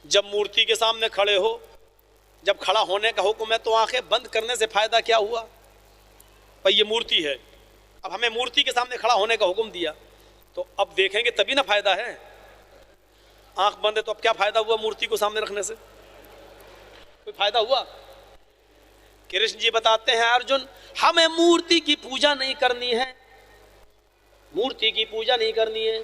جب مورتی کے سامنے کھڑے ہو، جب کھڑا ہونے کا حکم ہے تو آنکھیں بند کرنے سے فائدہ کیا ہوا؟ بھائی یہ مورتی ہے، اب ہمیں مورتی کے سامنے کھڑا ہونے کا حکم دیا تو اب دیکھیں گے تبھی نہ فائدہ ہے. آنکھ بند ہے تو اب کیا فائدہ ہوا مورتی کو سامنے رکھنے سے؟ کوئی فائدہ ہوا؟ کرشن جی بتاتے ہیں ارجن ہمیں مورتی کی پوجا نہیں کرنی ہے، مورتی کی پوجا نہیں کرنی ہے،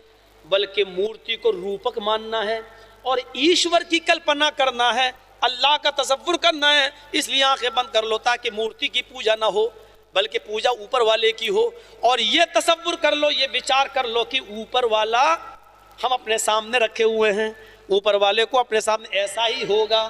بلکہ مورتی کو روپک ماننا ہے اور ایشور کی کلپنا کرنا ہے، اللہ کا تصور کرنا ہے. اس لیے آنکھیں بند کر لو تاکہ مورتی کی پوجا نہ ہو بلکہ پوجا اوپر والے کی ہو. اور یہ تصور کر لو، یہ وچار کر لو کہ اوپر والا ہم اپنے سامنے رکھے ہوئے ہیں، اوپر والے کو اپنے سامنے ایسا ہی ہوگا.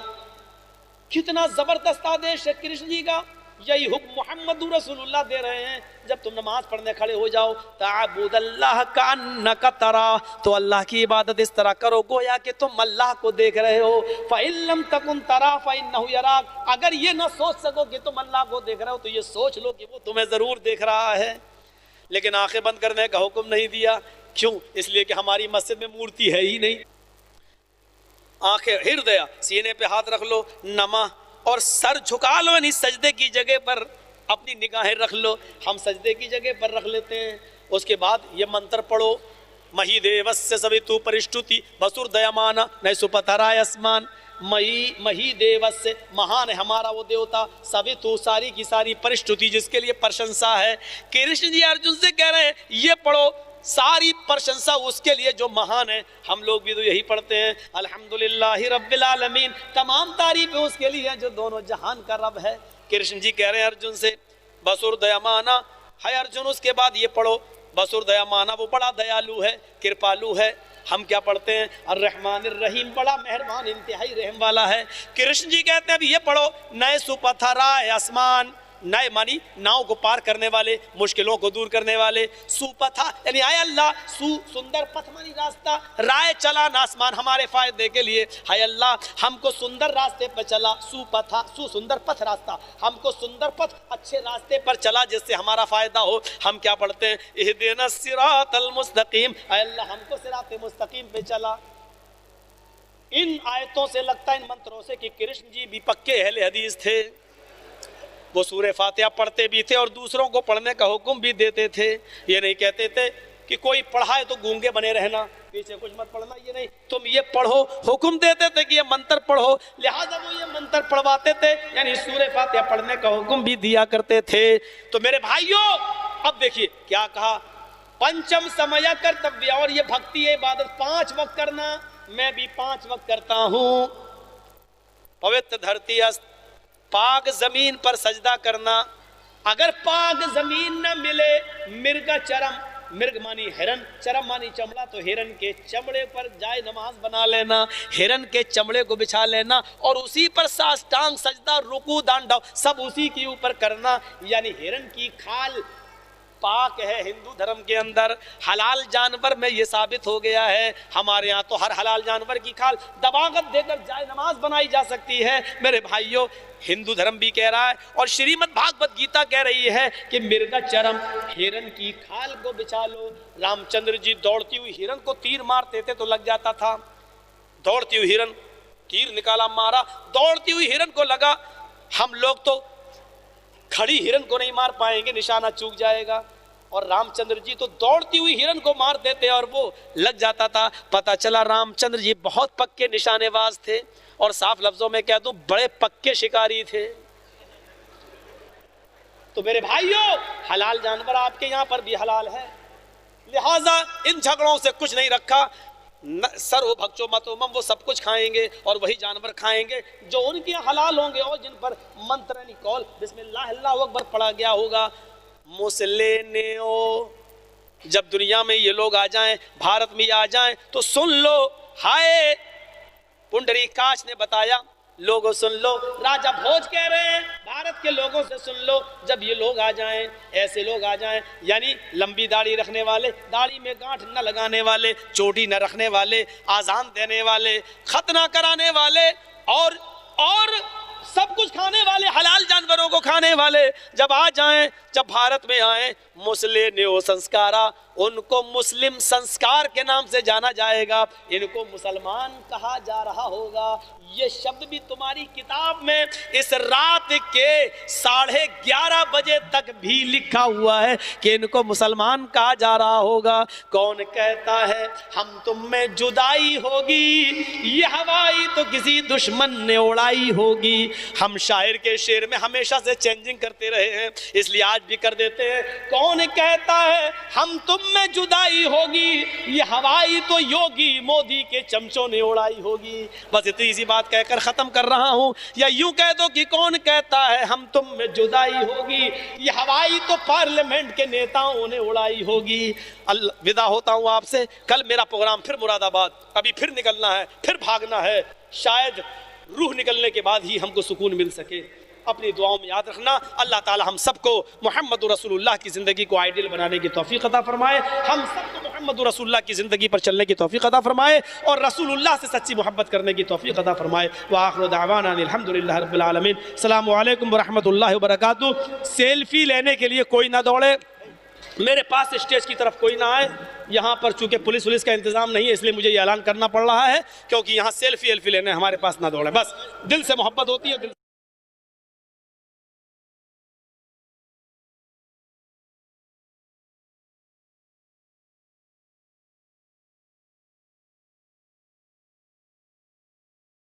کتنا زبردست آدیش ہے کرشن جی کا. یہی حکم محمد رسول اللہ دے رہے ہیں جب تم نماز پڑھنے کھڑے ہو جاؤ، تعبد اللہ کأنک ترا، تو اللہ کی عبادت اس طرح کرو گویا کہ تم اللہ کو دیکھ رہے ہو. فإن لم تکن ترا فإنہ یراک، اگر یہ نہ سوچ سکو کہ تم اللہ کو دیکھ رہے ہو تو یہ سوچ لو کہ وہ تمہیں ضرور دیکھ رہا ہے. لیکن آنکھیں بند کرنے کا حکم نہیں دیا. کیوں؟ اس لیے کہ ہماری مسجد میں مورتی ہے ہی نہیں. آنکھیں ہردیا سینے پہ ہاتھ رکھ لو، نما اور سر جھکا لو، یعنی سجدے کی جگہ پر اپنی نگاہیں رکھ لو. ہم سجدے کی جگہ پر رکھ لیتے ہیں. اس کے بعد یہ منتر پڑھو، مہی دیوسیہ سویتو پرشٹوتی بسور دیامانا نیسوپتھرائے اسمان. مہی دیوسیہ مہان ہے ہمارا وہ دیوتا، سویتو ساری کی ساری، پرشٹوتی جس کے لیے پرشنسا ہے. کرشن جی ارجن سے کہہ رہے ہیں یہ پڑھو، ساری پرشنسا اس کے لیے جو مہان ہے. ہم لوگ بھی تو یہی پڑھتے ہیں الحمدللہ رب العالمین، تمام تعریفیں اس کے لیے جو دونوں جہان کا رب ہے. کرشن جی کہہ رہے ہیں ارجن سے بسور دیامانا. ہے ارجن اس کے بعد یہ پڑھو بسور دیامانا، وہ بڑا دیالو ہے، کرپالو ہے. ہم کیا پڑھتے ہیں الرحمن الرحیم، بڑا مہربان انتہائی رحم والا ہے۔ کرشن جی کہتے ہیں اب یہ پڑھو نئے سپتھرائے آسمان، نئے مانی ناؤ کو پار کرنے والے، مشکلوں کو دور کرنے والے، سوپتھا یعنی آئے اللہ، سو سندر پتھ مانی راستہ، رائے چلان آسمان ہمارے فائدے کے لیے، ہائے اللہ ہم کو سندر راستے پر چلا، سوپتھا سو سندر پتھ راستہ، ہم کو سندر پتھ اچھے راستے پر چلا جس سے ہمارا فائدہ ہو۔ ہم کیا پڑھتے ہیں اہدنا الصراط المستقیم، اے اللہ ہم کو صراط مستقیم پہ چلا۔ ان آیتوں سے لگتا ہے ان منتروں سے کہ کرشن جی بھی پکے اہل حدیث تھے، وہ سورہ فاتحہ پڑھتے بھی تھے اور دوسروں کو پڑھنے کا حکم بھی دیتے تھے۔ یہ نہیں کہتے تھے کہ کوئی پڑھائے تو گونگے بنے رہنا، پیچھے کچھ مت پڑھنا، یہ نہیں، تم یہ پڑھو، حکم دیتے تھے کہ یہ منتر پڑھو، لہٰذا وہ یہ منتر پڑھواتے تھے، یعنی سورہ فاتحہ پڑھنے کا حکم بھی دیا کرتے تھے۔ تو میرے بھائیوں اب دیکھیے کیا کہا، پنچم سمیا کرتویہ، اور یہ بھکتی عبادت 5 وقت کرنا، میں بھی 5 وقت کرتا ہوں۔ پوتر دھرتی است، پاک زمین پر سجدہ کرنا، اگر پاک زمین نہ ملے مرگ چرم، مرگ مانی ہرن، چرم مانی چمڑا، تو ہرن کے چمڑے پر جائے نماز بنا لینا، ہرن کے چمڑے کو بچھا لینا اور اسی پر ساشٹانگ سجدہ، رکوع دانڈو سب اسی کے اوپر کرنا، یعنی ہرن کی کھال پاک ہے ہندو دھرم کے اندر، حلال جانور میں یہ ثابت ہو گیا ہے۔ ہمارے ہاں تو ہر حلال جانور کی کھال دباغت دے کر جائے نماز بنائی جا سکتی ہے۔ میرے بھائیوں ہندو دھرم بھی کہہ رہا ہے اور شریمد بھاگوت گیتا کہہ رہی ہے کہ مرگا چرم، ہرن کی کھال کو بچھا لو۔ رام چندر جی دوڑتی ہوئی ہرن کو تیر مارتے تھے تو لگ جاتا تھا، دوڑتی ہوئی ہرن، تیر نکالا مارا، دوڑتی ہوئی ہرن کو لگا، ہم لوگ تو کھڑی ہرن کو نہیں مار پائیں گے، نشانہ چوک جائے گا، اور رام چندر جی تو دوڑتی ہوئی ہرن کو مار دیتے اور وہ لگ جاتا تھا۔ پتہ چلا رام چندر جی بہت پکے نشانے باز تھے، اور صاف لفظوں میں کہہ دوں بڑے پکے شکاری تھے۔ تو میرے بھائیوں حلال جانور آپ کے یہاں پر بھی حلال ہے، لہٰذا ان جھگڑوں سے کچھ نہیں رکھا، سرو بھکچو متو مم، وہ سب کچھ کھائیں گے اور وہی جانور کھائیں گے جو ان کے حلال ہوں گے اور جن پر منتر یعنی قول بسم اللہ اللہ اکبر پڑھا گیا ہوگا۔ مسلینیو، جب دنیا میں یہ لوگ آ جائیں، بھارت میں آ جائیں تو سن لو، ہائے پنڈری کاش نے بتایا، لوگوں سن لو، راجہ بھوج کہہ رہے ہیں بھارت کے لوگوں سے سن لو، جب یہ لوگ آ جائیں، ایسے لوگ آ جائیں، یعنی لمبی داڑھی رکھنے والے، داڑھی میں گانٹھ نہ لگانے والے، چوٹی نہ رکھنے والے، آذان دینے والے، خط نہ کرانے والے، اور سب کچھ کھانے والے، حلال جانوروں کو کھانے والے جب آ جائیں، جب بھارت میں آئیں، مسلینیو سنسکارا، ان کو مسلم سنسکار کے نام سے جانا جائے گا، ان کو مسلمان کہا جا رہا ہوگا۔ یہ شبد بھی تمہاری کتاب میں اس رات کے 11:30 بجے تک بھی لکھا ہوا ہے کہ ان کو مسلمان کہا جا رہا ہوگا۔ کون کہتا ہے ہم تم میں جدائی ہوگی، یہ ہوائی تو کسی دشمن نے اڑائی ہوگی۔ ہم شاعر کے شعر میں ہمیشہ سے چینجنگ کرتے رہے ہیں، اس لیے آج بھی کر دیتے ہیں۔ کون کہتا ہے ہم تم میں جدائی ہوگی، یہ ہوائی تو یوگی مودی کے چمچوں نے اڑائی ہوگی۔ بس اتنی سی بات کہہ کر ختم کر رہا ہوں، یا یوں کہہ دو کہ کون کہتا ہے ہم تم میں جدائی ہوگی، یہ ہوائی تو پارلیمنٹ کے نیتاؤں نے اڑائی ہوگی۔ ودا ہوتا ہوں آپ سے، کل میرا پروگرام پھر مراد آباد، ابھی پھر نکلنا ہے، پھر بھاگنا ہے، شاید روح نکلنے کے بعد ہی ہم کو سکون مل سکے۔ اپنی دعاؤں میں یاد رکھنا، اللہ تعالی ہم سب کو محمد رسول اللہ کی زندگی کو آئیڈیل بنانے کی توفیق عطا فرمائے، ہم سب کو محمد رسول اللہ کی زندگی پر چلنے کی توفیق عطا فرمائے، اور رسول اللہ سے سچی محبت کرنے کی توفیق عطا فرمائے۔ وآخر دعوانا الحمدللہ رب العالمین۔ السلام علیکم ورحمۃ اللہ وبرکاتہ۔ سیلفی لینے کے لیے کوئی نہ دوڑے، میرے پاس اسٹیج کی طرف کوئی نہ آئے، یہاں پر چونکہ پولیس کا انتظام نہیں ہے اس لیے مجھے یہ اعلان کرنا پڑ رہا ہے، کیونکہ یہاں سیلفی لینے ہمارے پاس نہ دوڑے، بس دل سے محبت ہوتی ہے، دل